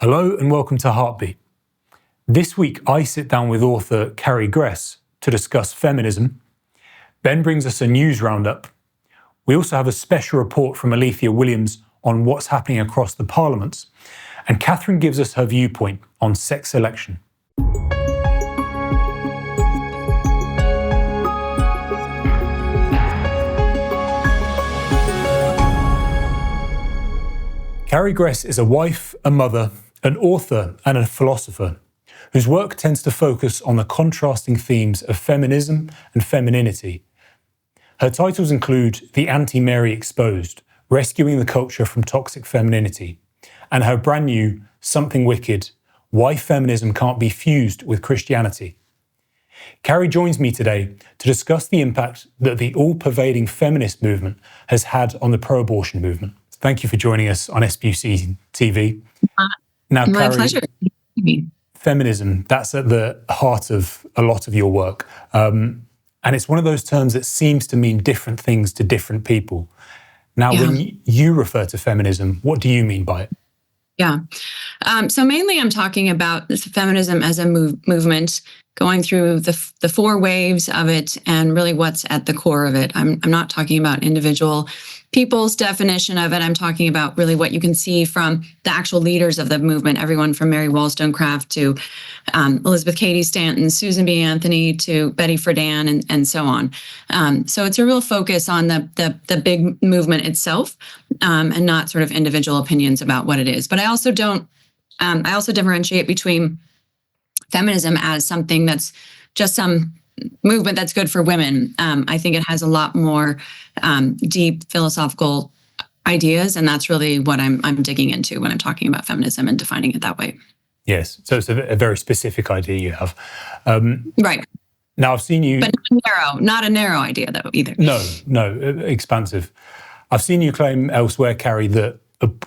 Hello and welcome to Heartbeat. This week I sit down with author Carrie Gress to discuss feminism. Ben brings us a news roundup. We also have a special report from Alithea Williams on what's happening across the parliaments. And Catherine gives us her viewpoint on sex selection. Carrie Gress is a wife, a mother, an author and a philosopher whose work tends to focus on the contrasting themes of feminism and femininity. Her titles include The Anti-Mary Exposed, Rescuing the Culture from Toxic Femininity, and her brand new Something Wicked, Why Feminism Can't Be Fused with Christianity. Carrie joins me today to discuss the impact that the all-pervading feminist movement has had on the pro-abortion movement. Thank you for joining us on SPUC Now, My Carrie, pleasure. feminism, that's at the heart of a lot of your work. And it's one of those terms that seems to mean different things to different people. Now, when you refer to feminism, what do you mean by it? Yeah. So mainly I'm talking about feminism as a movement, going through the four waves of it and really what's at the core of it. I'm not talking about individual people's definition of it. I'm talking about really what you can see from the actual leaders of the movement, everyone from Mary Wollstonecraft to Elizabeth Cady Stanton, Susan B. Anthony to Betty Friedan, and so on. So it's a real focus on the big movement itself, and not sort of individual opinions about what it is. But I also differentiate between feminism as something that's just some movement that's good for women. I think it has a lot more deep philosophical ideas, and that's really what I'm digging into when I'm talking about feminism and defining it that way. Yes, so it's a very specific idea you have. Right. Now, I've seen you... But not a narrow idea, though, either. No, expansive. I've seen you claim elsewhere, Carrie, that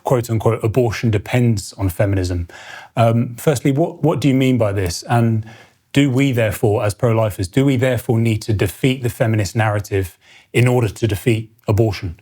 quote-unquote abortion depends on feminism. Firstly, what do you mean by this? And do we therefore, as pro-lifers, need to defeat the feminist narrative in order to defeat abortion?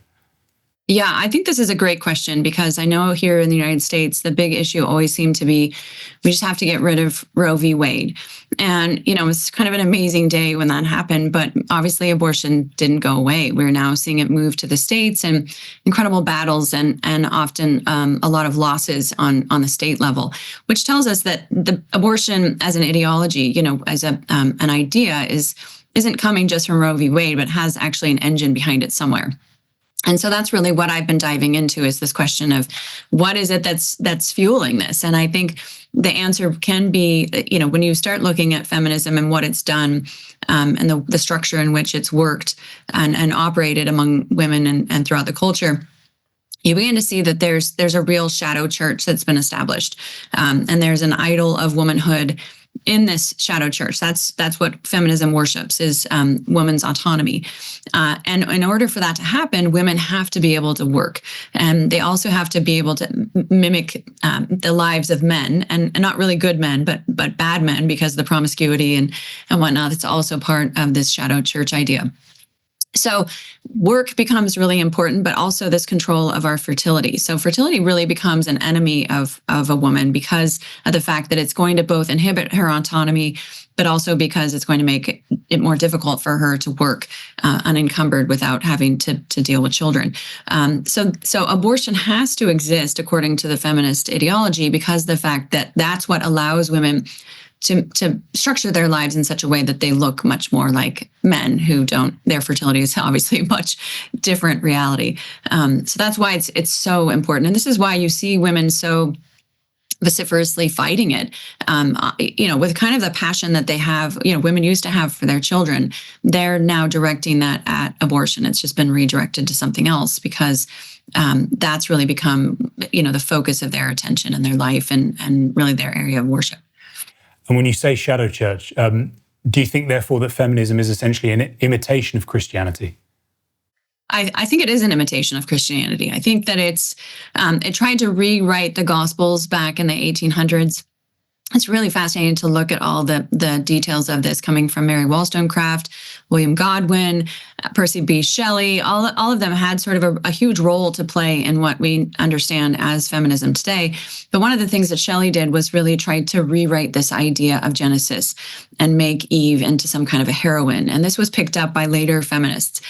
Yeah, I think this is a great question, because I know here in the United States, the big issue always seemed to be, we just have to get rid of Roe v. Wade. And, it's kind of an amazing day when that happened, but obviously abortion didn't go away. We're now seeing it move to the states, and incredible battles and often a lot of losses on the state level, which tells us that the abortion as an ideology, as an idea isn't coming just from Roe v. Wade, but has actually an engine behind it somewhere. And so that's really what I've been diving into, is this question of what is it that's fueling this? And I think the answer can be, when you start looking at feminism and what it's done, and the structure in which it's worked and operated among women and throughout the culture, you begin to see that there's a real shadow church that's been established, and there's an idol of womanhood in this shadow church. That's what feminism worships, is women's autonomy. And in order for that to happen, women have to be able to work. And they also have to be able to mimic the lives of men, and not really good men, but bad men, because of the promiscuity and whatnot. That's also part of this shadow church idea. So work becomes really important, but also this control of our fertility. So fertility really becomes an enemy of a woman, because of the fact that it's going to both inhibit her autonomy, but also because it's going to make it more difficult for her to work unencumbered without having to deal with children. So abortion has to exist according to the feminist ideology, because of the fact that that's what allows women to structure their lives in such a way that they look much more like men who don't. Their fertility is obviously a much different reality. So that's why it's so important. And this is why you see women so vociferously fighting it, with kind of the passion that they have, women used to have for their children. They're now directing that at abortion. It's just been redirected to something else, because that's really become, the focus of their attention and their life, and really their area of worship. And when you say shadow church, do you think, therefore, that feminism is essentially an imitation of Christianity? I think it is an imitation of Christianity. I think that it tried to rewrite the Gospels back in the 1800s it's really fascinating to look at all the details of this coming from Mary Wollstonecraft, William Godwin, Percy B. Shelley. All of them had sort of a huge role to play in what we understand as feminism today. But one of the things that Shelley did was really try to rewrite this idea of Genesis and make Eve into some kind of a heroine. And this was picked up by later feminists.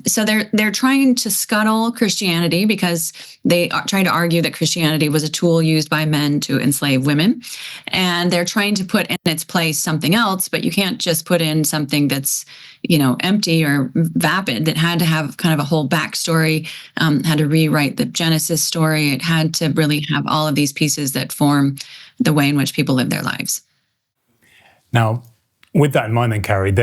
So they're trying to scuttle Christianity because they try to argue that Christianity was a tool used by men to enslave women. And they're trying to put in its place something else, but you can't just put in something that's, empty or vapid. That had to have kind of a whole backstory, had to rewrite the Genesis story. It had to really have all of these pieces that form the way in which people live their lives. Now, with that in mind then, Carrie,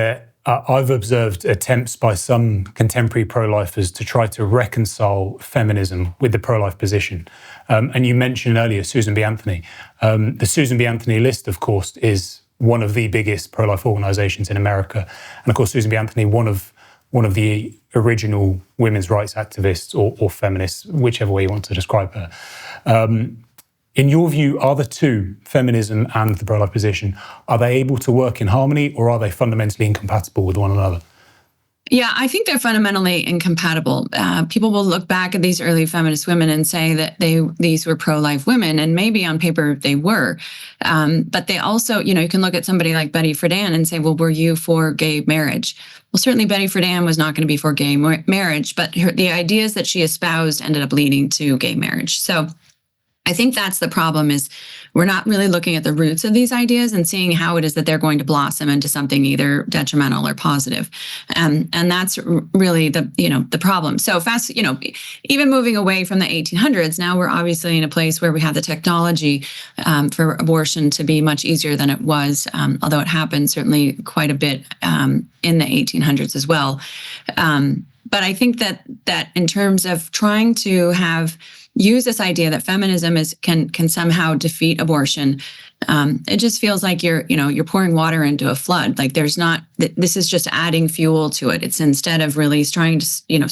I've observed attempts by some contemporary pro-lifers to try to reconcile feminism with the pro-life position. And you mentioned earlier Susan B. Anthony. The Susan B. Anthony list, of course, is one of the biggest pro-life organizations in America. And of course, Susan B. Anthony, one of the original women's rights activists or feminists, whichever way you want to describe her. In your view, are the two, feminism and the pro-life position, are they able to work in harmony, or are they fundamentally incompatible with one another? Yeah, I think they're fundamentally incompatible. People will look back at these early feminist women and say that these were pro-life women, and maybe on paper they were. But they also, you can look at somebody like Betty Friedan and say, well, were you for gay marriage? Well, certainly Betty Friedan was not going to be for gay marriage, but the ideas that she espoused ended up leading to gay marriage. So I think that's the problem, is we're not really looking at the roots of these ideas and seeing how it is that they're going to blossom into something either detrimental or positive. And that's really the problem. So fast, even moving away from the 1800s, now we're obviously in a place where we have the technology for abortion to be much easier than it was, although it happened certainly quite a bit in the 1800s as well. But I think that in terms of trying to use this idea that feminism can somehow defeat abortion, it just feels like you're pouring water into a flood. Like this is just adding fuel to it. It's instead of really trying to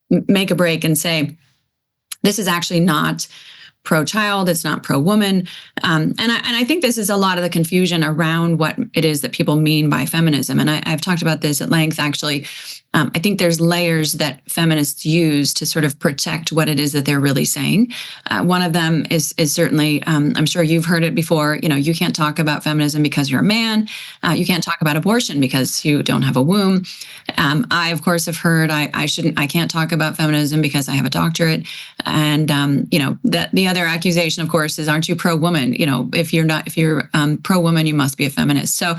make a break and say, this is actually not pro-child, it's not pro-woman. And I think this is a lot of the confusion around what it is that people mean by feminism. And I've talked about this at length, actually. I think there's layers that feminists use to sort of protect what it is that they're really saying. One of them is certainly, I'm sure you've heard it before, you can't talk about feminism because you're a man. You can't talk about abortion because you don't have a womb. I, of course, have heard I can't talk about feminism because I have a doctorate. And, the other accusation, of course, is, aren't you pro-woman? If you're pro-woman, you must be a feminist. So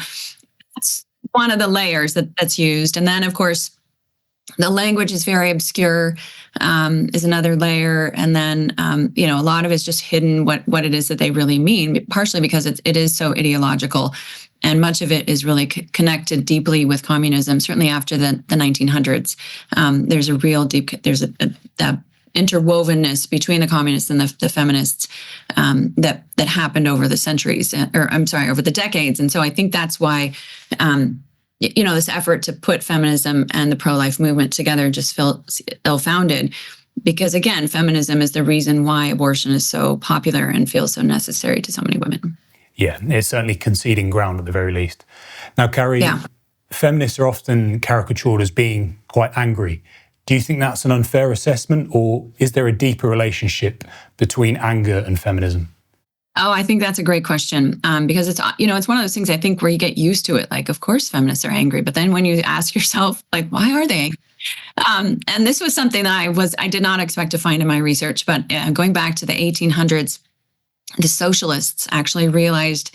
that's one of the layers that's used. And then, of course, the language is very obscure, is another layer. And then, a lot of it's just hidden what it is that they really mean, partially because it is so ideological. And much of it is really connected deeply with communism, certainly after the 1900s. There's a real there's a interwovenness between the communists and the feminists that happened over the centuries, over the decades. And so I think that's why, this effort to put feminism and the pro-life movement together just feels ill-founded, because again, feminism is the reason why abortion is so popular and feels so necessary to so many women. Yeah, it's certainly conceding ground at the very least. Now, Carrie, feminists are often caricatured as being quite angry. Do you think that's an unfair assessment, or is there a deeper relationship between anger and feminism? Oh, I think that's a great question, because it's one of those things, I think, where you get used to it. Like, of course, feminists are angry, but then when you ask yourself, like, why are they angry? And this was something that I did not expect to find in my research, but going back to the 1800s, the socialists actually realized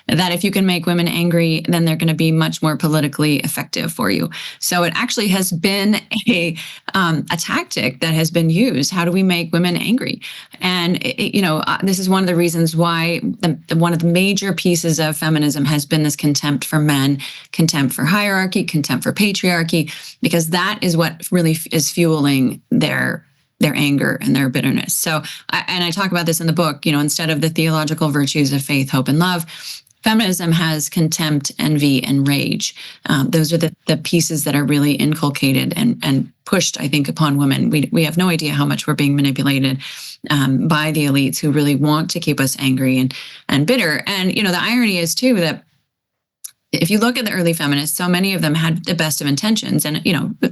that if you can make women angry, then they're going to be much more politically effective for you. So it actually has been a tactic that has been used. How do we make women angry? And this is one of the reasons why one of the major pieces of feminism has been this contempt for men, contempt for hierarchy, contempt for patriarchy, because that is what really is fueling their anger and their bitterness. So, I talk about this in the book, instead of the theological virtues of faith, hope, and love, feminism has contempt, envy, and rage. Those are the pieces that are really inculcated and pushed, I think, upon women. We have no idea how much we're being manipulated by the elites who really want to keep us angry and bitter. And, the irony is too that if you look at the early feminists, so many of them had the best of intentions. And,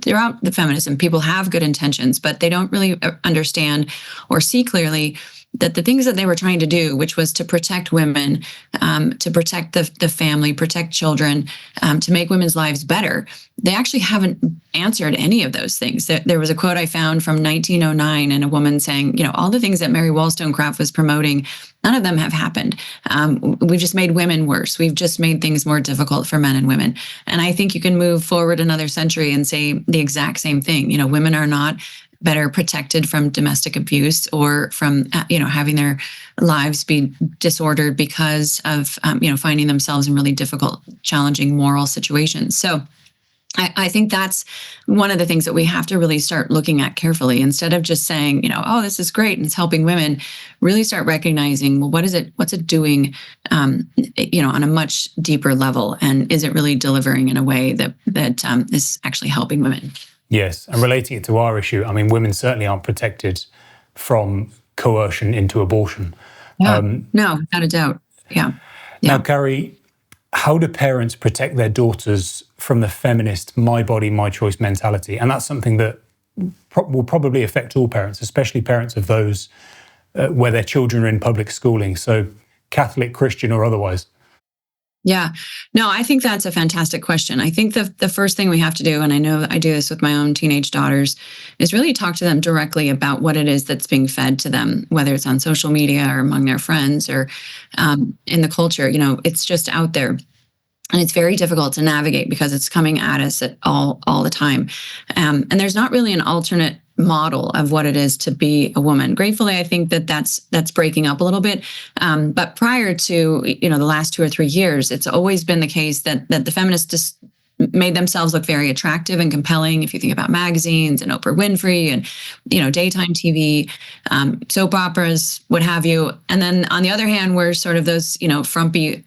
throughout the feminism, people have good intentions, but they don't really understand or see clearly that the things that they were trying to do, which was to protect women, to protect the family, protect children, to make women's lives better, they actually haven't answered any of those things. There was a quote I found from 1909 and a woman saying, all the things that Mary Wollstonecraft was promoting, none of them have happened. We've just made women worse. We've just made things more difficult for men and women. And I think you can move forward another century and say the exact same thing. Women are not better protected from domestic abuse or from, having their lives be disordered because of, finding themselves in really difficult, challenging moral situations. So I think that's one of the things that we have to really start looking at carefully, instead of just saying, oh, this is great and it's helping women. Really start recognizing, well, what's it doing, on a much deeper level, and is it really delivering in a way that is actually helping women? Yes, and relating it to our issue, women certainly aren't protected from coercion into abortion. Yeah, no, without a doubt. Yeah. Now, Carrie, how do parents protect their daughters from the feminist my body, my choice mentality? And that's something that will probably affect all parents, especially parents of those where their children are in public schooling, so Catholic, Christian, or otherwise. Yeah, no, I think that's a fantastic question. I think the first thing we have to do, and I know I do this with my own teenage daughters, is really talk to them directly about what it is that's being fed to them, whether it's on social media or among their friends or in the culture. It's just out there. And it's very difficult to navigate because it's coming at us at all the time. And there's not really an alternate model of what it is to be a woman. Gratefully, I think that's breaking up a little bit. But prior to, the last 2 or 3 years, it's always been the case that the feminists just made themselves look very attractive and compelling. If you think about magazines and Oprah Winfrey and, daytime TV, soap operas, what have you. And then on the other hand, we're sort of those, frumpy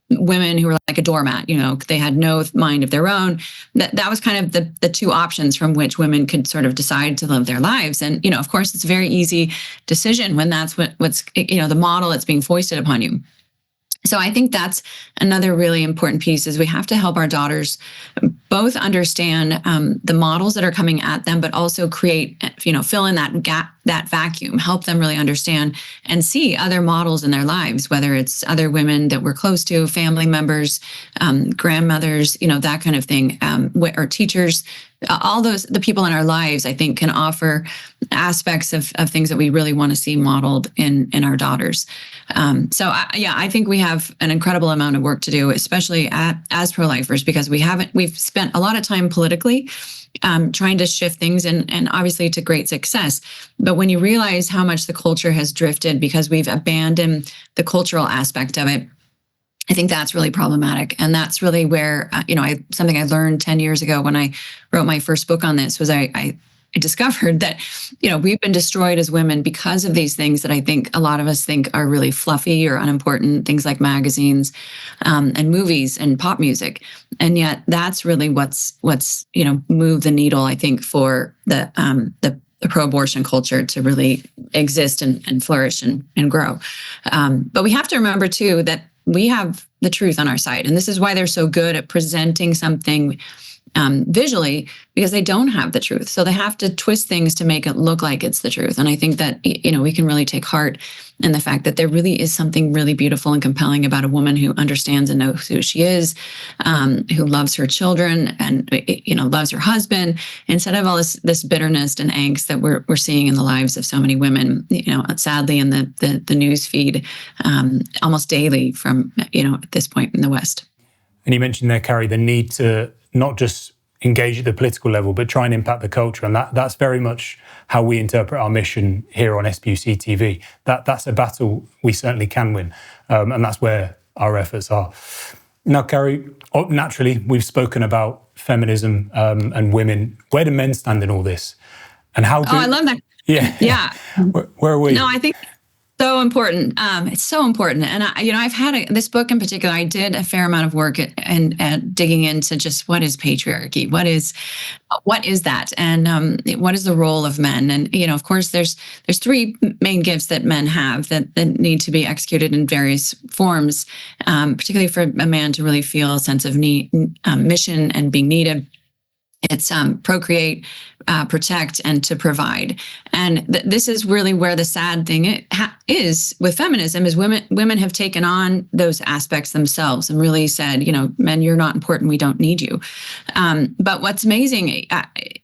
women who were like a doormat, they had no mind of their own. That was kind of the two options from which women could sort of decide to live their lives. And, of course, it's a very easy decision when that's what's, the model that's being foisted upon you. So I think that's another really important piece, is we have to help our daughters both understand the models that are coming at them, but also create, fill in that gap, that vacuum, help them really understand and see other models in their lives, whether it's other women that we're close to, family members, grandmothers, that kind of thing, or teachers. All the people in our lives, I think, can offer aspects of things that we really want to see modeled in our daughters. I think we have an incredible amount of work to do, especially as pro-lifers, because we've spent a lot of time politically trying to shift things, and obviously to great success. But when you realize how much the culture has drifted because we've abandoned the cultural aspect of it, I think that's really problematic. And that's really where, something I learned 10 years ago when I wrote my first book on this was I discovered that, we've been destroyed as women because of these things that I think a lot of us think are really fluffy or unimportant, things like magazines and movies and pop music. And yet that's really what's moved the needle, I think, for the pro-abortion culture to really exist and flourish and grow. But we have to remember, too, that we have the truth on our side. And this is why they're so good at presenting something visually, because they don't have the truth. So they have to twist things to make it look like it's the truth. And I think that, we can really take heart in the fact that there really is something really beautiful and compelling about a woman who understands and knows who she is, who loves her children and, loves her husband, instead of all this bitterness and angst that we're seeing in the lives of so many women, sadly in the news feed almost daily from, at this point in the West. And you mentioned there, Carrie, the need to not just engage at the political level, but try and impact the culture. And that's very much how we interpret our mission here on SPUCTV. That's a battle we certainly can win. And that's where our efforts are. Now, Carrie, naturally, we've spoken about feminism and women. Where do men stand in all this? And how do... Oh, I love that. Yeah. Yeah. Where are we? No, I think So important. It's so important. And I've had this book in particular. I did a fair amount of work at digging into just what is patriarchy, what is that, and what is the role of men. And of course, there's three main gifts that men have that need to be executed in various forms, particularly for a man to really feel a sense of need, mission, and being needed. It's procreate, protect, and to provide. And this is really where the sad thing is with feminism is women have taken on those aspects themselves and really said, men, you're not important. We don't need you. But what's amazing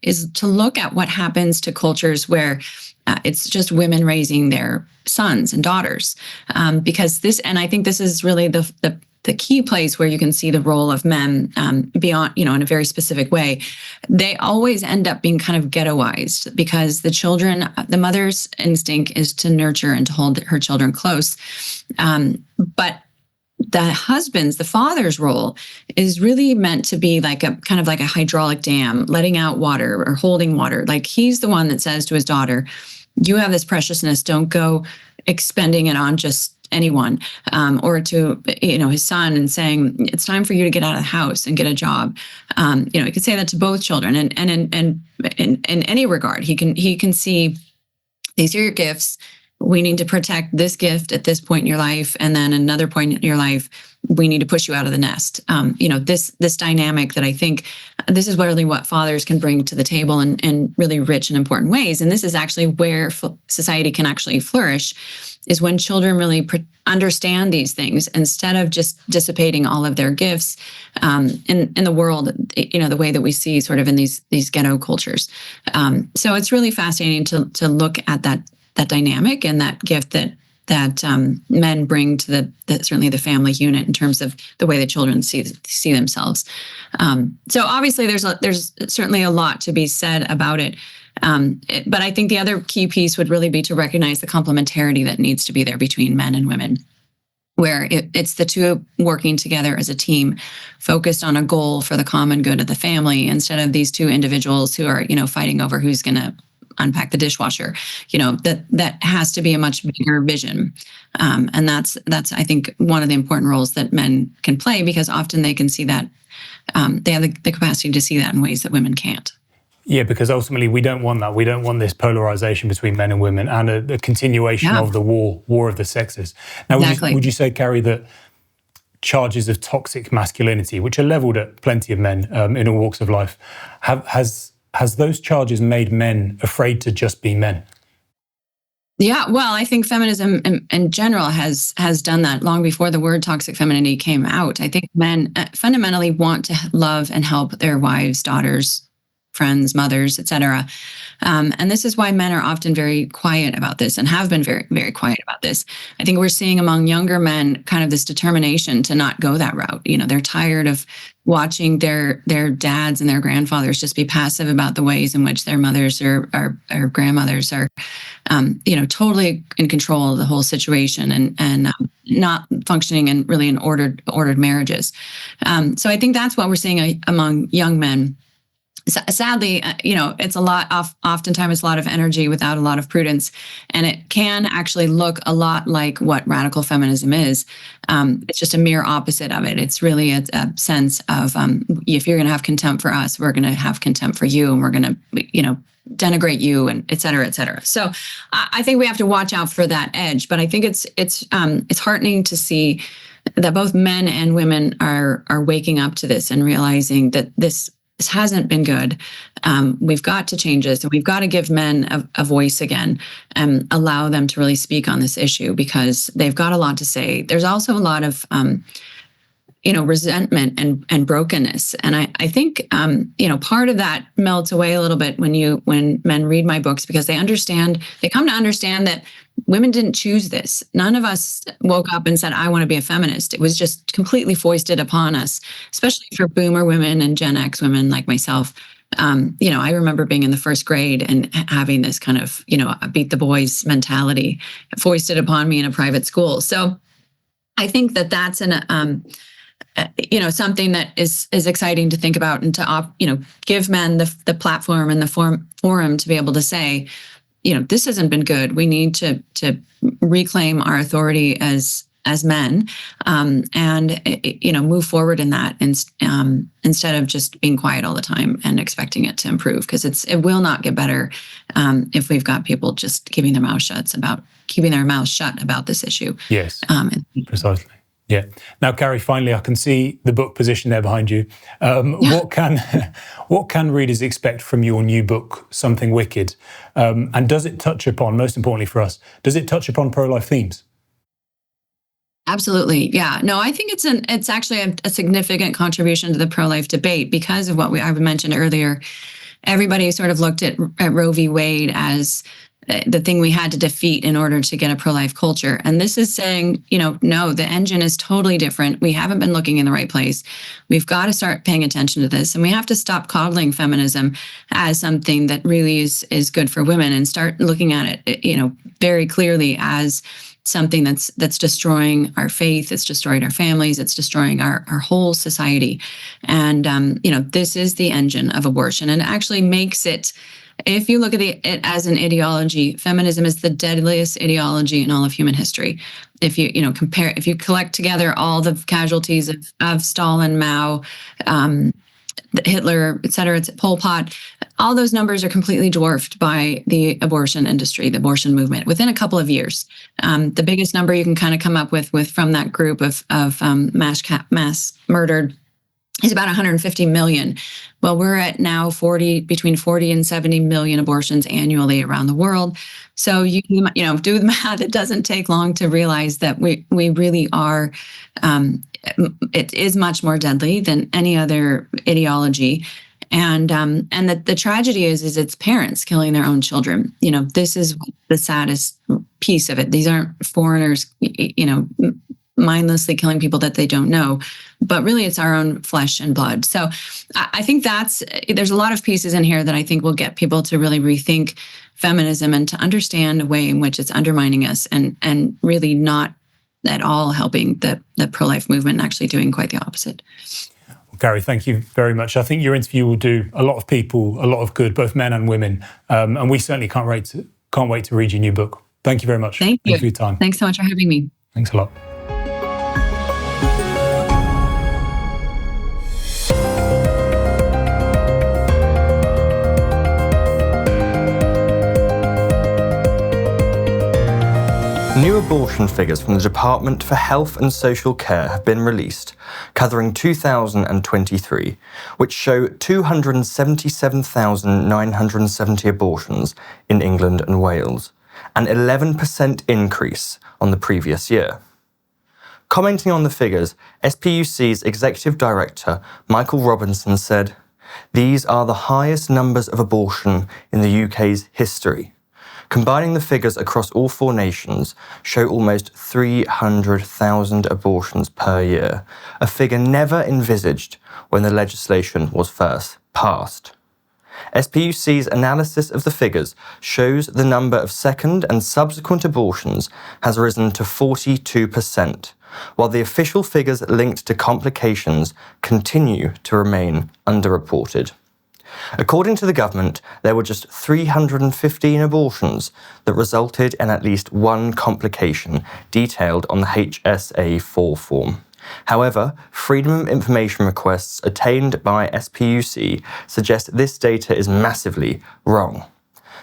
is to look at what happens to cultures where it's just women raising their sons and daughters, because and I think this is really the key place where you can see the role of men beyond, in a very specific way. They always end up being kind of ghettoized because the mother's instinct is to nurture and to hold her children close. But the father's role is really meant to be like a kind of like a hydraulic dam, letting out water or holding water. Like he's the one that says to his daughter, you have this preciousness, don't go expending it on just anyone, or to his son and saying it's time for you to get out of the house and get a job. He could say that to both children, and in any regard, he can see these are your gifts. We need to protect this gift at this point in your life, and then another point in your life, we need to push you out of the nest. This dynamic that I think this is really what fathers can bring to the table in really rich and important ways. And this is actually where society can actually flourish, is when children really understand these things instead of just dissipating all of their gifts in the world, the way that we see sort of in these ghetto cultures. So it's really fascinating to look at that dynamic and that gift that men bring to certainly the family unit in terms of the way that children see themselves. So obviously there's certainly a lot to be said about it. But I think the other key piece would really be to recognize the complementarity that needs to be there between men and women, where it's the two working together as a team, focused on a goal for the common good of the family, instead of these two individuals who are, fighting over who's going to unpack the dishwasher. That has to be a much bigger vision. And that's, I think, one of the important roles that men can play, because often they can see that, they have the capacity to see that in ways that women can't. Yeah, because ultimately we don't want that. We don't want this polarization between men and women and a continuation of the war of the sexes. Now, Exactly. would you say, Carrie, that charges of toxic masculinity, which are leveled at plenty of men in all walks of life, has those charges made men afraid to just be men? Yeah, well, I think feminism in general has done that long before the word toxic femininity came out. I think men fundamentally want to love and help their wives, daughters, friends, mothers, etc. And this is why men are often very quiet about this and have been very, very quiet about this. I think we're seeing among younger men kind of this determination to not go that route. They're tired of watching their dads and their grandfathers just be passive about the ways in which their mothers or grandmothers are, totally in control of the whole situation and not functioning in really in ordered marriages. So I think that's what we're seeing among young men. Sadly, it's a lot. Oftentimes, it's a lot of energy without a lot of prudence, and it can actually look a lot like what radical feminism is. It's just a mere opposite of it. It's really a sense of if you're going to have contempt for us, we're going to have contempt for you, and we're going to, denigrate you, and et cetera, et cetera. So I think we have to watch out for that edge. But I think it's heartening to see that both men and women are waking up to this and realizing that this hasn't been good. We've got to change this, and we've got to give men a voice again and allow them to really speak on this issue, because they've got a lot to say. There's also a lot of resentment and brokenness. And I think, part of that melts away a little bit when men read my books, because they come to understand that women didn't choose this. None of us woke up and said, I want to be a feminist. It was just completely foisted upon us, especially for boomer women and Gen X women like myself. I remember being in the first grade and having this kind of, beat the boys mentality foisted upon me in a private school. So I think that that's something that is exciting to think about, and to give men the platform and the forum to be able to say, this hasn't been good. We need to reclaim our authority as men, and move forward in that, instead of just being quiet all the time and expecting it to improve, because it will not get better if we've got people just keeping their mouths shut about this issue. Yes, precisely. Yeah. Now, Carrie, finally, I can see the book position there behind you. What can readers expect from your new book, Something Wicked? And does it touch upon, most importantly for us, does it touch upon pro-life themes? Absolutely. Yeah. No, I think it's actually a significant contribution to the pro-life debate because of what I mentioned earlier. Everybody sort of looked at Roe v. Wade as the thing we had to defeat in order to get a pro-life culture. And this is saying, no, the engine is totally different. We haven't been looking in the right place. We've got to start paying attention to this. And we have to stop coddling feminism as something that really is good for women and start looking at it, very clearly as something that's destroying our faith, it's destroying our families, it's destroying our whole society. And, this is the engine of abortion. And it actually makes it, if you look at it as an ideology, feminism is the deadliest ideology in all of human history. If you collect together all the casualties of Stalin, Mao, Hitler, et cetera, Pol Pot, all those numbers are completely dwarfed by the abortion industry, the abortion movement, within a couple of years. The biggest number you can kind of come up with from that group of mass murdered is about 150 million. Well, we're at now between 40 and 70 million abortions annually around the world. So you do the math. It doesn't take long to realize that we really are. It is much more deadly than any other ideology, and that the tragedy is it's parents killing their own children. This is the saddest piece of it. These aren't foreigners, mindlessly killing people that they don't know, but really it's our own flesh and blood. So I think there's a lot of pieces in here that I think will get people to really rethink feminism and to understand a way in which it's undermining us and really not at all helping the pro-life movement and actually doing quite the opposite. Well, Carrie, thank you very much. I think your interview will do a lot of people a lot of good, both men and women. And we certainly can't wait to read your new book. Thank you very much. Thank you for your time. Thanks so much for having me. Thanks a lot. New abortion figures from the Department for Health and Social Care have been released, covering 2023, which show 277,970 abortions in England and Wales, an 11% increase on the previous year. Commenting on the figures, SPUC's Executive Director, Michael Robinson, said, "These are the highest numbers of abortion in the UK's history. Combining the figures across all 4 nations show almost 300,000 abortions per year, a figure never envisaged when the legislation was first passed." SPUC's analysis of the figures shows the number of second and subsequent abortions has risen to 42%, while the official figures linked to complications continue to remain underreported. According to the government, there were just 315 abortions that resulted in at least one complication detailed on the HSA-4 form. However, Freedom of Information requests attained by SPUC suggest this data is massively wrong.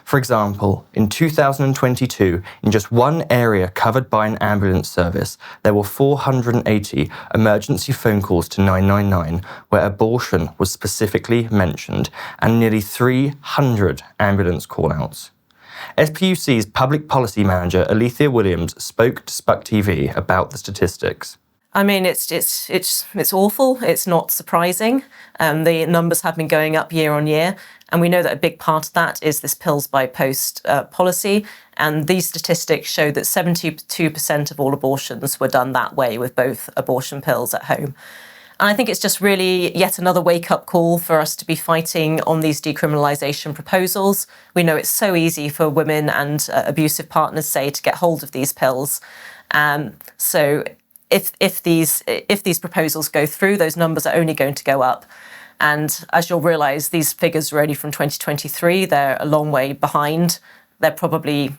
For example, in 2022, in just one area covered by an ambulance service, there were 480 emergency phone calls to 999 where abortion was specifically mentioned, and nearly 300 ambulance call-outs. SPUC's public policy manager, Alithea Williams, spoke to SPUCTV about the statistics. I mean, it's awful. It's not surprising. The numbers have been going up year on year. And we know that a big part of that is this pills by post policy. And these statistics show that 72% of all abortions were done that way with both abortion pills at home. And I think it's just really yet another wake-up call for us to be fighting on these decriminalisation proposals. We know it's so easy for women and abusive partners, say, to get hold of these pills. So if these proposals go through, those numbers are only going to go up. And as you'll realise, these figures are only from 2023. They're a long way behind they're probably,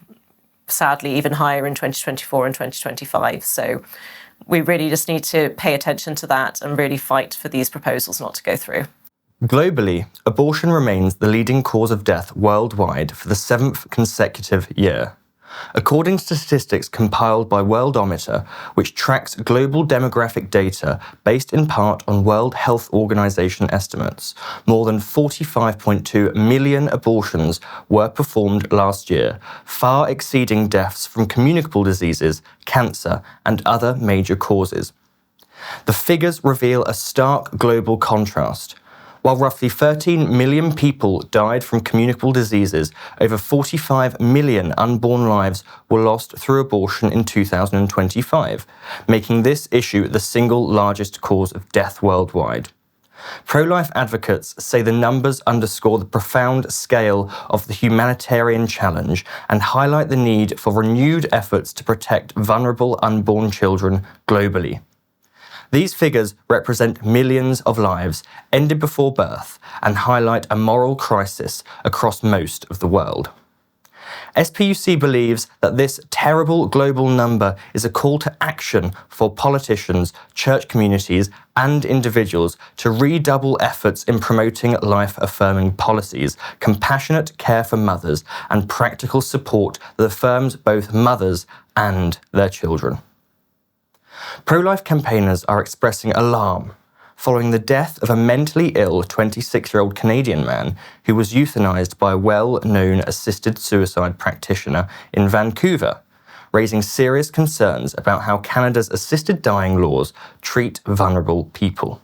sadly, even higher in 2024 and 2025. So we really just need to pay attention to that and really fight for these proposals not to go through. Globally, abortion remains the leading cause of death worldwide for the 7th consecutive year. According to statistics compiled by Worldometer, which tracks global demographic data based in part on World Health Organization estimates, more than 45.2 million abortions were performed last year, far exceeding deaths from communicable diseases, cancer, and other major causes. The figures reveal a stark global contrast. While roughly 13 million people died from communicable diseases, over 45 million unborn lives were lost through abortion in 2025, making this issue the single largest cause of death worldwide. Pro-life advocates say the numbers underscore the profound scale of the humanitarian challenge and highlight the need for renewed efforts to protect vulnerable unborn children globally. These figures represent millions of lives ended before birth and highlight a moral crisis across most of the world. SPUC believes that this terrible global number is a call to action for politicians, church communities, and individuals to redouble efforts in promoting life-affirming policies, compassionate care for mothers, and practical support that affirms both mothers and their children. Pro-life campaigners are expressing alarm following the death of a mentally ill 26-year-old Canadian man who was euthanized by a well-known assisted suicide practitioner in Vancouver, raising serious concerns about how Canada's assisted dying laws treat vulnerable people.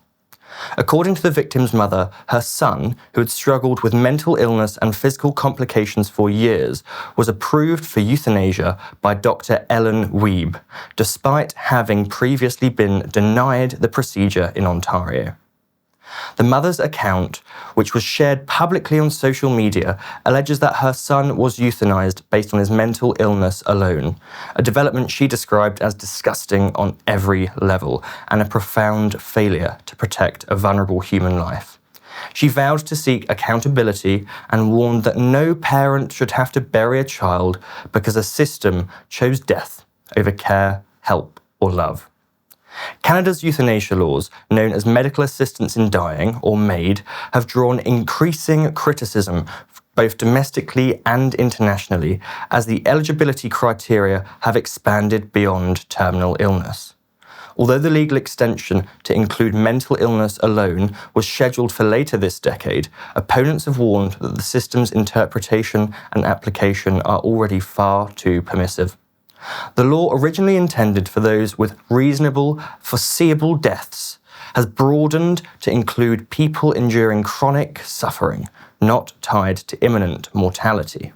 According to the victim's mother, her son, who had struggled with mental illness and physical complications for years, was approved for euthanasia by Dr. Ellen Wiebe, despite having previously been denied the procedure in Ontario. The mother's account, which was shared publicly on social media, alleges that her son was euthanized based on his mental illness alone, a development she described as disgusting on every level and a profound failure to protect a vulnerable human life. She vowed to seek accountability and warned that no parent should have to bury a child because a system chose death over care, help, or love. Canada's euthanasia laws, known as medical assistance in dying, or MAID, have drawn increasing criticism both domestically and internationally as the eligibility criteria have expanded beyond terminal illness. Although the legal extension to include mental illness alone was scheduled for later this decade, opponents have warned that the system's interpretation and application are already far too permissive. The law, originally intended for those with reasonable, foreseeable deaths, has broadened to include people enduring chronic suffering, not tied to imminent mortality.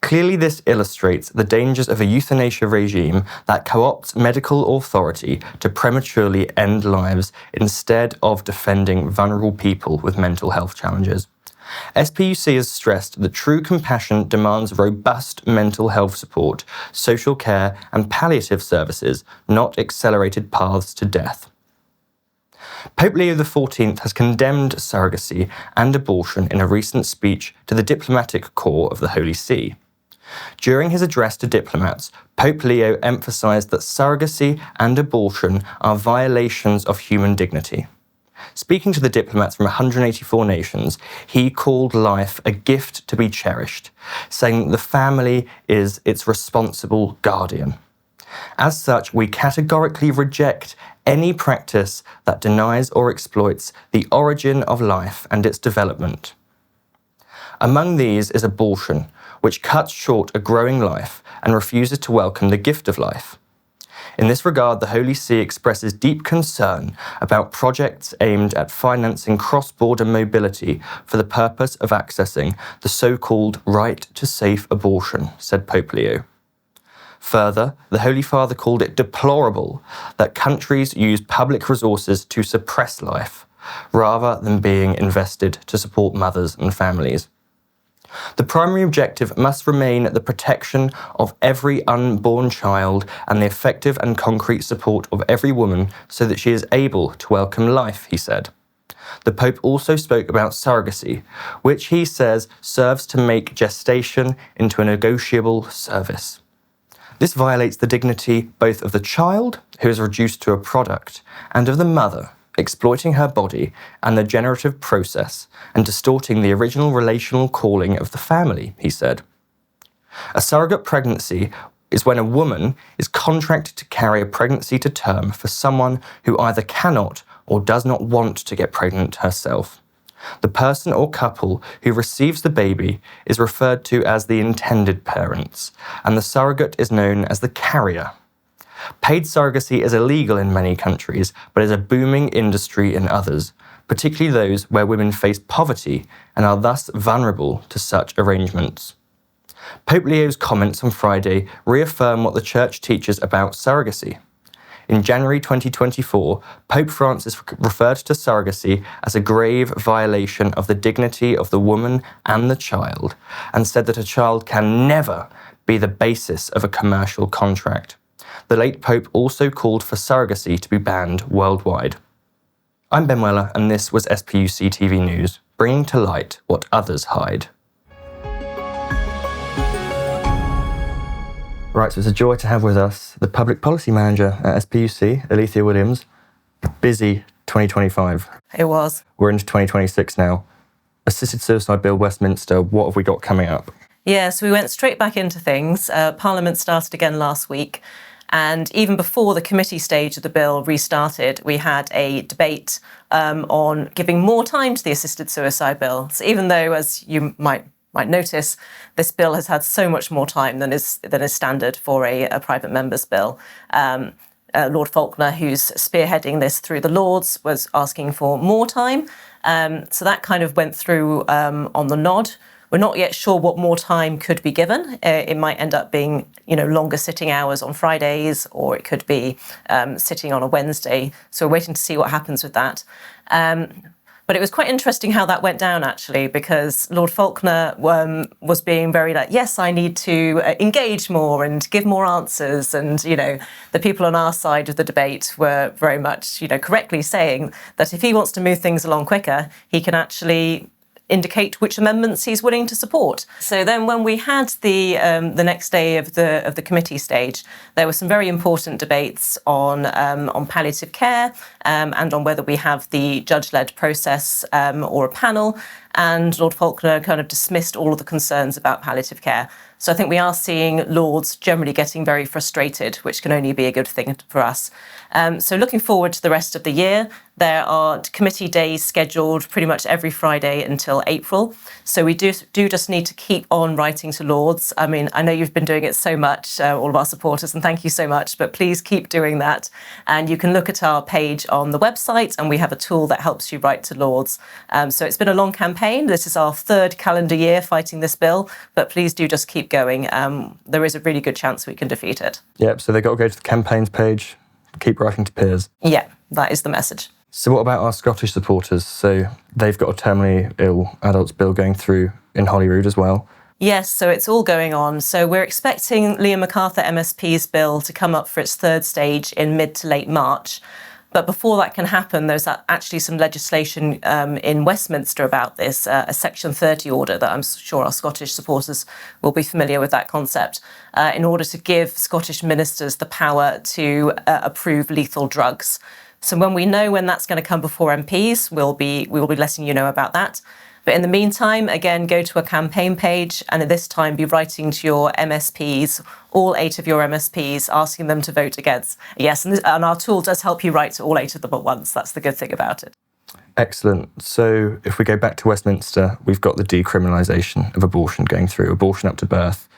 Clearly, this illustrates the dangers of a euthanasia regime that co-opts medical authority to prematurely end lives instead of defending vulnerable people with mental health challenges. SPUC has stressed that true compassion demands robust mental health support, social care, and palliative services, not accelerated paths to death. Pope Leo XIV has condemned surrogacy and abortion in a recent speech to the diplomatic corps of the Holy See. During his address to diplomats, Pope Leo emphasized that surrogacy and abortion are violations of human dignity. Speaking to the diplomats from 184 nations, he called life a gift to be cherished, saying that the family is its responsible guardian. As such, we categorically reject any practice that denies or exploits the origin of life and its development. Among these is abortion, which cuts short a growing life and refuses to welcome the gift of life. In this regard, the Holy See expresses deep concern about projects aimed at financing cross-border mobility for the purpose of accessing the so-called right to safe abortion, said Pope Leo. Further, the Holy Father called it deplorable that countries use public resources to suppress life, rather than being invested to support mothers and families. The primary objective must remain the protection of every unborn child and the effective and concrete support of every woman so that she is able to welcome life, he said. The Pope also spoke about surrogacy, which he says serves to make gestation into a negotiable service. This violates the dignity both of the child, who is reduced to a product, and of the mother, exploiting her body and the generative process and distorting the original relational calling of the family, he said. A surrogate pregnancy is when a woman is contracted to carry a pregnancy to term for someone who either cannot or does not want to get pregnant herself. The person or couple who receives the baby is referred to as the intended parents, and the surrogate is known as the carrier. Paid surrogacy is illegal in many countries, but is a booming industry in others, particularly those where women face poverty and are thus vulnerable to such arrangements. Pope Leo's comments on Friday reaffirm what the Church teaches about surrogacy. In January 2024, Pope Francis referred to surrogacy as a grave violation of the dignity of the woman and the child, and said that a child can never be the basis of a commercial contract. The late Pope also called for surrogacy to be banned worldwide. I'm Ben Weller, and this was SPUC TV News, bringing to light what others hide. Right, so it's a joy to have with us the Public Policy Manager at SPUC, Alithea Williams. Busy 2025. It was. We're into 2026 now. Assisted Suicide Bill, Westminster, what have we got coming up? Yeah, so we went straight back into things. Parliament started again last week. And even before the committee stage of the bill restarted, we had a debate on giving more time to the assisted suicide bill. So even though, as you might notice, this bill has had so much more time than is standard for a private member's bill. Lord Faulkner, who's spearheading this through the Lords, was asking for more time. So that kind of went through on the nod. We're not yet sure what more time could be given. It might end up being, longer sitting hours on Fridays, or it could be sitting on a Wednesday. So we're waiting to see what happens with that. But it was quite interesting how that went down, actually, because Lord Faulkner was being very yes, I need to engage more and give more answers. And, the people on our side of the debate were very much, correctly saying that if he wants to move things along quicker, he can actually indicate which amendments he's willing to support. So then when we had the next day of the committee stage, there were some very important debates on palliative care and on whether we have the judge-led process or a panel. And Lord Faulkner kind of dismissed all of the concerns about palliative care. So I think we are seeing Lords generally getting very frustrated, which can only be a good thing for us. So looking forward to the rest of the year, there are committee days scheduled pretty much every Friday until April. So we do just need to keep on writing to Lords. I mean, I know you've been doing it so much, all of our supporters, and thank you so much, but please keep doing that. And you can look at our page on the website, and we have a tool that helps you write to Lords. So it's been a long campaign. This is our third calendar year fighting this bill, but please do just keep going. There is a really good chance we can defeat it. Yep, so they've got to go to the campaigns page, keep writing to peers. Yeah, that is the message. So what about our Scottish supporters? So they've got a terminally ill adults bill going through in Holyrood as well. Yes, so it's all going on. So we're expecting Liam MacArthur MSP's bill to come up for its third stage in mid to late March. But before that can happen, there's actually some legislation in Westminster about this, a Section 30 order that I'm sure our Scottish supporters will be familiar with that concept, in order to give Scottish ministers the power to approve lethal drugs. So when we know when that's going to come before MPs, we will be letting you know about that. But in the meantime, again, go to a campaign page and at this time be writing to your MSPs, all 8 of your MSPs, asking them to vote against. Yes, and our tool does help you write to all 8 of them at once. That's the good thing about it. Excellent. So if we go back to Westminster, we've got the decriminalisation of abortion going through, abortion up to birth.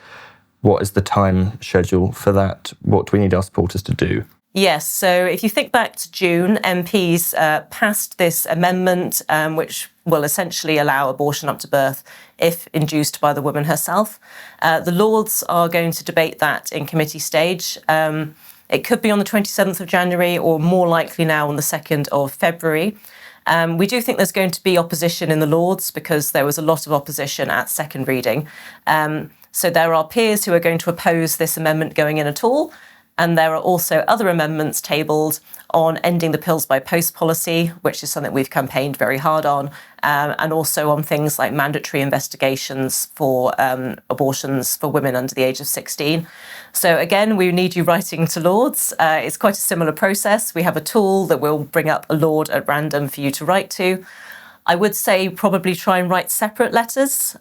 What is the time schedule for that? What do we need our supporters to do? Yes, so if you think back to June, MPs passed this amendment which will essentially allow abortion up to birth if induced by the woman herself. The Lords are going to debate that in committee stage. It could be on the 27th of January or more likely now on the 2nd of February. We do think there's going to be opposition in the Lords because there was a lot of opposition at second reading. So there are peers who are going to oppose this amendment going in at all. And there are also other amendments tabled on ending the pills by post policy, which is something we've campaigned very hard on, and also on things like mandatory investigations for abortions for women under the age of 16. So again, we need you writing to Lords. It's quite a similar process. We have a tool that will bring up a Lord at random for you to write to. I would say probably try and write separate letters.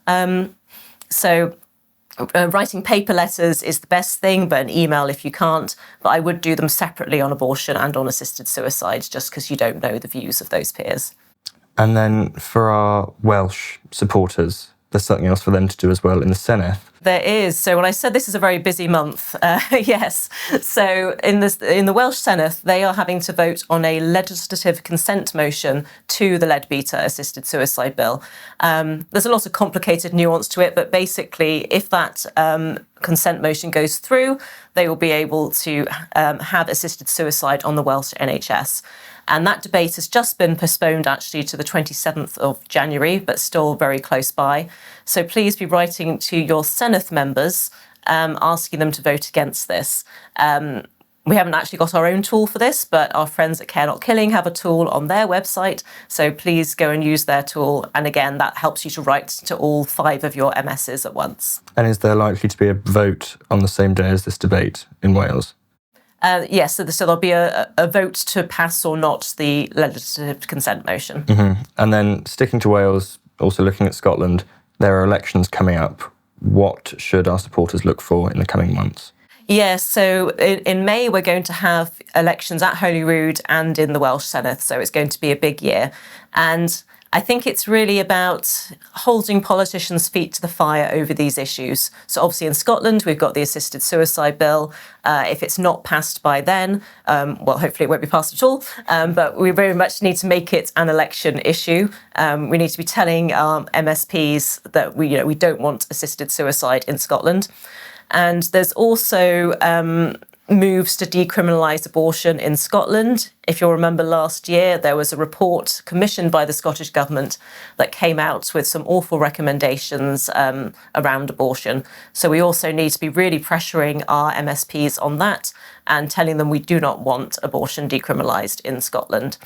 Writing paper letters is the best thing, but an email if you can't. But I would do them separately on abortion and on assisted suicide, just because you don't know the views of those peers. And then for our Welsh supporters, there's something else for them to do as well in the Senedd. There is. So when I said this is a very busy month, yes. So in the Welsh Senedd, they are having to vote on a legislative consent motion to the lead-beater assisted suicide bill. There's a lot of complicated nuance to it, but basically if that consent motion goes through, they will be able to have assisted suicide on the Welsh NHS. And that debate has just been postponed actually to the 27th of January, but still very close by. So please be writing to your Senedd members, asking them to vote against this. We haven't actually got our own tool for this, but our friends at Care Not Killing have a tool on their website. So please go and use their tool. And again, that helps you to write to all 5 of your MSs at once. And is there likely to be a vote on the same day as this debate in Wales? Yes, so there'll be a vote to pass or not the legislative consent motion. Mm-hmm. And then sticking to Wales, also looking at Scotland, there are elections coming up. What should our supporters look for in the coming months? Yes, so in May we're going to have elections at Holyrood and in the Welsh Senedd, so it's going to be a big year. And I think it's really about holding politicians' feet to the fire over these issues. So obviously in Scotland, we've got the assisted suicide bill. If it's not passed by then, well, hopefully it won't be passed at all, but we very much need to make it an election issue. We need to be telling our MSPs that we don't want assisted suicide in Scotland. And there's also moves to decriminalise abortion in Scotland. If you'll remember last year, there was a report commissioned by the Scottish Government that came out with some awful recommendations around abortion. So we also need to be really pressuring our MSPs on that and telling them we do not want abortion decriminalised in Scotland.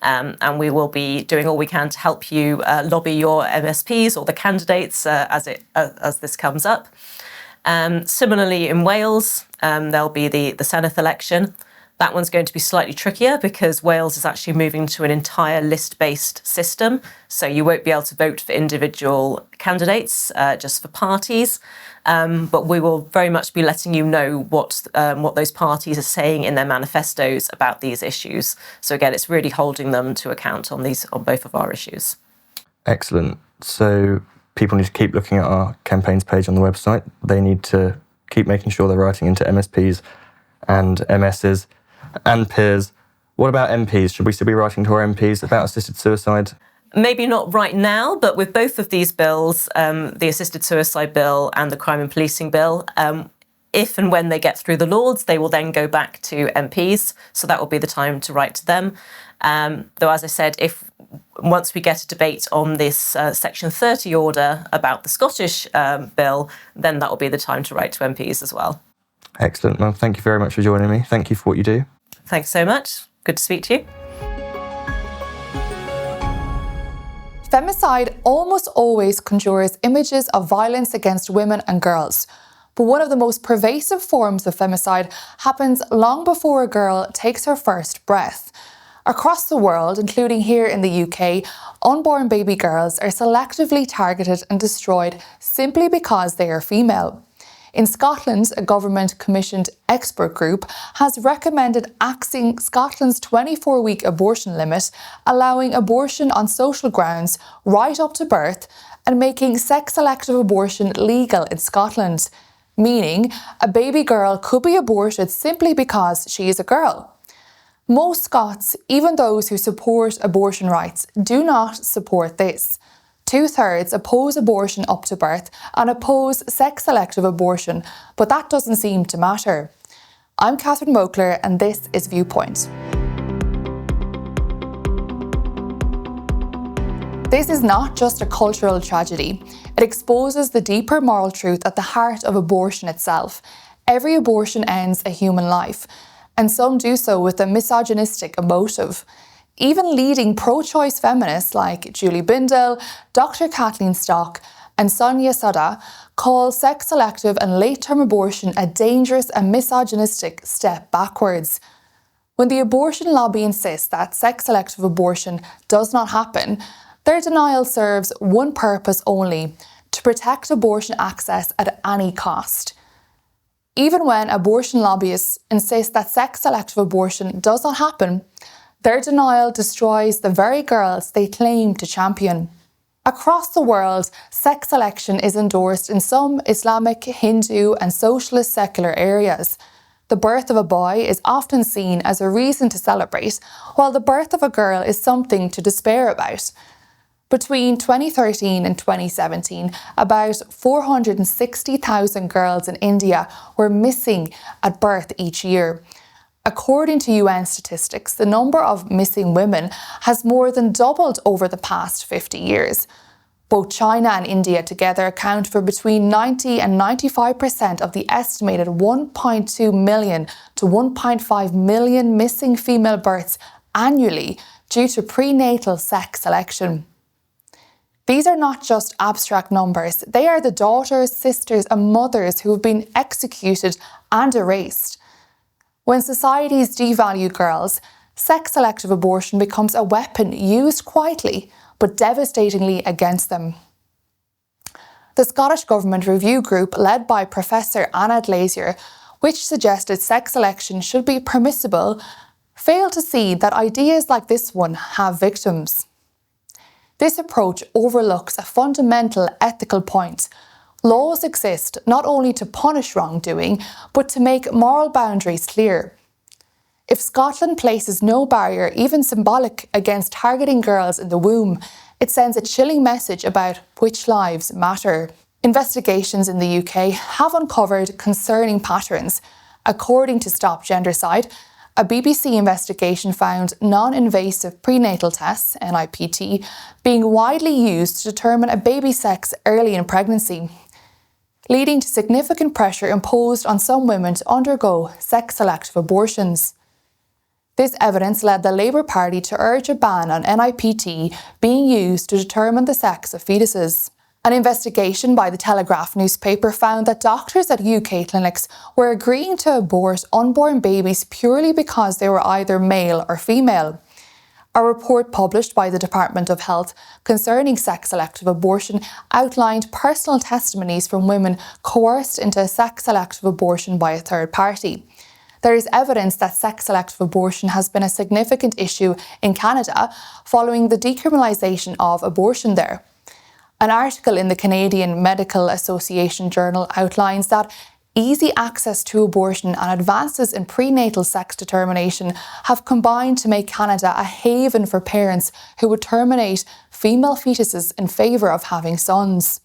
And we will be doing all we can to help you lobby your MSPs or the candidates as this comes up. Similarly, in Wales, there'll be the Senedd election. That one's going to be slightly trickier because Wales is actually moving to an entire list-based system. So you won't be able to vote for individual candidates, just for parties. But we will very much be letting you know what those parties are saying in their manifestos about these issues. So again, it's really holding them to account on both of our issues. Excellent. So people need to keep looking at our campaigns page on the website. They need to keep making sure they're writing into MSPs and MSs and peers. What about MPs? Should we still be writing to our MPs about assisted suicide? Maybe not right now, but with both of these bills, the assisted suicide bill and the crime and policing bill, if and when they get through the Lords, they will then go back to MPs. So that will be the time to write to them. Though, as I said, once we get a debate on this Section 30 order about the Scottish bill, then that will be the time to write to MPs as well. Excellent. Well, thank you very much for joining me. Thank you for what you do. Thanks so much. Good to speak to you. Femicide almost always conjures images of violence against women and girls. But one of the most pervasive forms of femicide happens long before a girl takes her first breath. Across the world, including here in the UK, unborn baby girls are selectively targeted and destroyed simply because they are female. In Scotland, a government-commissioned expert group has recommended axing Scotland's 24-week abortion limit, allowing abortion on social grounds right up to birth, and making sex-selective abortion legal in Scotland, meaning a baby girl could be aborted simply because she is a girl. Most Scots, even those who support abortion rights, do not support this. 2/3 oppose abortion up to birth and oppose sex-selective abortion, but that doesn't seem to matter. I'm Catherine Mokler and this is Viewpoint. This is not just a cultural tragedy. It exposes the deeper moral truth at the heart of abortion itself. Every abortion ends a human life. and some do so with a misogynistic motive. Even leading pro-choice feminists like Julie Bindel, Dr. Kathleen Stock, and Sonia Sada call sex-selective and late-term abortion a dangerous and misogynistic step backwards. When the abortion lobby insists that sex-selective abortion does not happen, their denial serves one purpose only: to protect abortion access at any cost. Even when abortion lobbyists insist that sex-selective abortion does not happen, their denial destroys the very girls they claim to champion. Across the world, sex selection is endorsed in some Islamic, Hindu, and socialist secular areas. The birth of a boy is often seen as a reason to celebrate, while the birth of a girl is something to despair about. Between 2013 and 2017, about 460,000 girls in India were missing at birth each year. According to UN statistics, the number of missing women has more than doubled over the past 50 years. Both China and India together account for between 90 and 95% of the estimated 1.2 million to 1.5 million missing female births annually due to prenatal sex selection. These are not just abstract numbers, they are the daughters, sisters, and mothers who have been executed and erased. When societies devalue girls, sex-selective abortion becomes a weapon used quietly but devastatingly against them. The Scottish Government review group led by Professor Anna Glazier, which suggested sex selection should be permissible, failed to see that ideas like this one have victims. This approach overlooks a fundamental ethical point. Laws exist not only to punish wrongdoing, but to make moral boundaries clear. If Scotland places no barrier, even symbolic, against targeting girls in the womb, it sends a chilling message about which lives matter. Investigations in the UK have uncovered concerning patterns. According to Stop Gendercide, a BBC investigation found non-invasive prenatal tests, NIPT, being widely used to determine a baby's sex early in pregnancy, leading to significant pressure imposed on some women to undergo sex-selective abortions. This evidence led the Labour Party to urge a ban on NIPT being used to determine the sex of fetuses. An investigation by the Telegraph newspaper found that doctors at UK clinics were agreeing to abort unborn babies purely because they were either male or female. A report published by the Department of Health concerning sex-selective abortion outlined personal testimonies from women coerced into sex-selective abortion by a third party. There is evidence that sex-selective abortion has been a significant issue in Canada following the decriminalisation of abortion there. An article in the Canadian Medical Association Journal outlines that easy access to abortion and advances in prenatal sex determination have combined to make Canada a haven for parents who would terminate female fetuses in favour of having sons.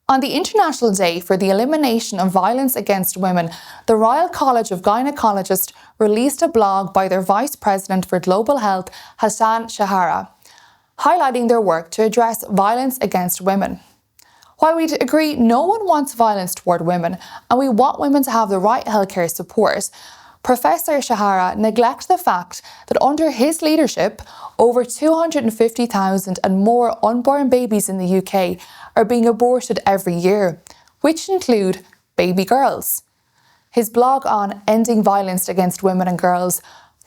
On the International Day for the Elimination of Violence Against Women, the Royal College of Gynecologists released a blog by their Vice President for Global Health, Hassan Shahara, highlighting their work to address violence against women. While we agree no one wants violence toward women and we want women to have the right healthcare support, Professor Shahara neglects the fact that under his leadership, over 250,000 and more unborn babies in the UK are being aborted every year, which include baby girls. His blog on ending violence against women and girls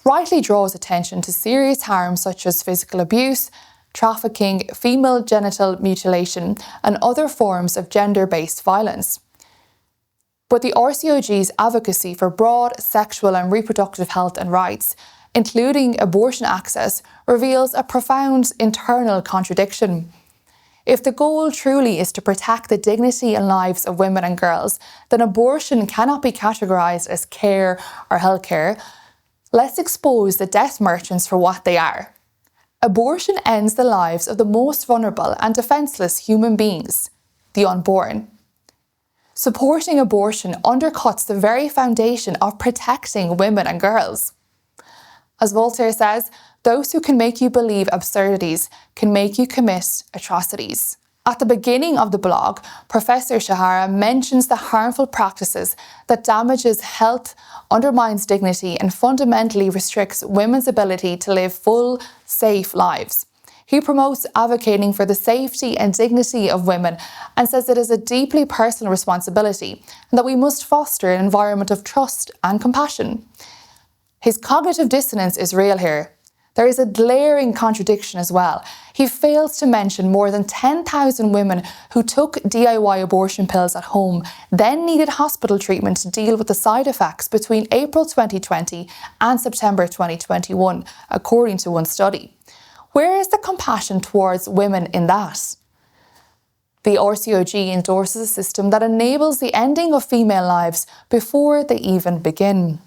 rightly draws attention to serious harms such as physical abuse, trafficking, female genital mutilation, and other forms of gender-based violence. But the RCOG's advocacy for broad sexual and reproductive health and rights, including abortion access, reveals a profound internal contradiction. If the goal truly is to protect the dignity and lives of women and girls, then abortion cannot be categorised as care or healthcare. Let's expose the death merchants for what they are. Abortion ends the lives of the most vulnerable and defenceless human beings, the unborn. Supporting abortion undercuts the very foundation of protecting women and girls. As Voltaire says, those who can make you believe absurdities can make you commit atrocities. At the beginning of the blog, Professor Shahara mentions the harmful practices that damages health, undermines dignity, and fundamentally restricts women's ability to live full, safe lives. He promotes advocating for the safety and dignity of women and says it is a deeply personal responsibility and that we must foster an environment of trust and compassion. His cognitive dissonance is real here. There is a glaring contradiction as well. He fails to mention more than 10,000 women who took DIY abortion pills at home, then needed hospital treatment to deal with the side effects between April 2020 and September 2021, according to one study. Where is the compassion towards women in that? The RCOG endorses a system that enables the ending of female lives before they even begin.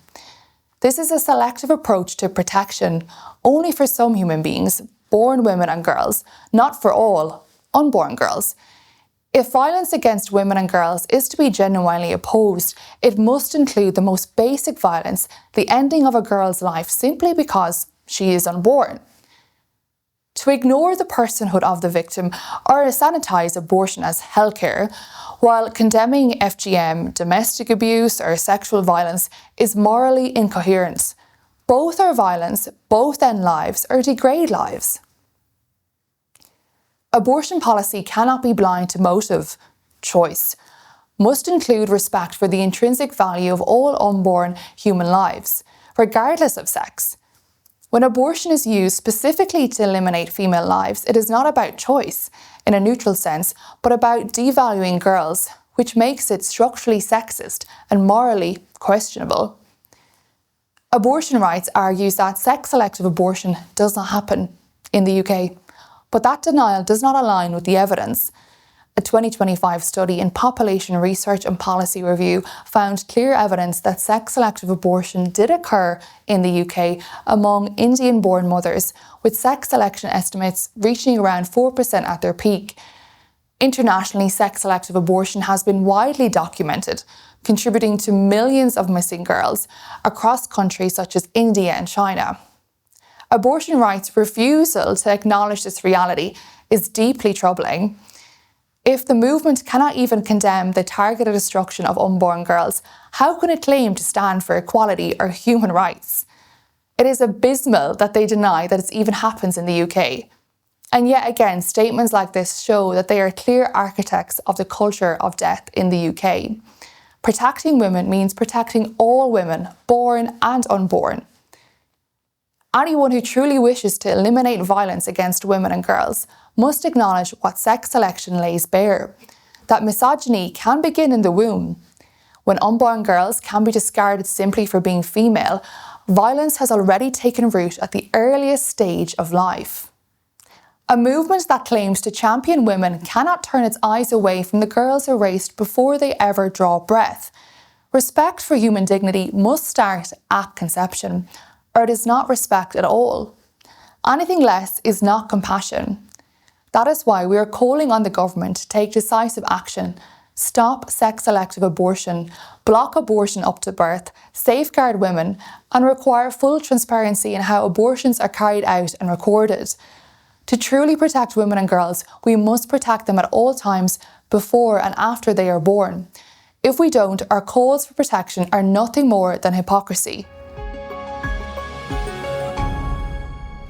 This is a selective approach to protection, only for some human beings, born women and girls, not for all, unborn girls. If violence against women and girls is to be genuinely opposed, it must include the most basic violence, the ending of a girl's life simply because she is unborn. To ignore the personhood of the victim or sanitize abortion as healthcare, while condemning FGM, domestic abuse or sexual violence is morally incoherent. Both are violence, both end lives or degrade lives. Abortion policy cannot be blind to motive. Choice must include respect for the intrinsic value of all unborn human lives, regardless of sex. When abortion is used specifically to eliminate female lives, it is not about choice, in a neutral sense, but about devaluing girls, which makes it structurally sexist and morally questionable. Abortion rights argues that sex-selective abortion does not happen in the UK, but that denial does not align with the evidence. A 2025 study in Population Research and Policy Review found clear evidence that sex-selective abortion did occur in the UK among Indian-born mothers, with sex selection estimates reaching around 4% at their peak. Internationally, sex-selective abortion has been widely documented, contributing to millions of missing girls across countries such as India and China. Abortion rights' refusal to acknowledge this reality is deeply troubling. If the movement cannot even condemn the targeted destruction of unborn girls, how can it claim to stand for equality or human rights? It is abysmal that they deny that it even happens in the UK. And yet again, statements like this show that they are clear architects of the culture of death in the UK. Protecting women means protecting all women, born and unborn. Anyone who truly wishes to eliminate violence against women and girls must acknowledge what sex selection lays bare, that misogyny can begin in the womb. When unborn girls can be discarded simply for being female, violence has already taken root at the earliest stage of life. A movement that claims to champion women cannot turn its eyes away from the girls erased before they ever draw breath. Respect for human dignity must start at conception, or it is not respect at all. Anything less is not compassion. That is why we are calling on the government to take decisive action, stop sex-selective abortion, block abortion up to birth, safeguard women, and require full transparency in how abortions are carried out and recorded. To truly protect women and girls, we must protect them at all times before and after they are born. If we don't, our calls for protection are nothing more than hypocrisy.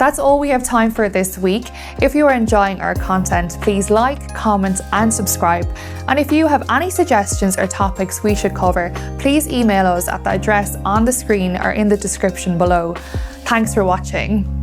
That's all we have time for this week. If you are enjoying our content, please like, comment and subscribe. And if you have any suggestions or topics we should cover, please email us at the address on the screen or in the description below. Thanks for watching.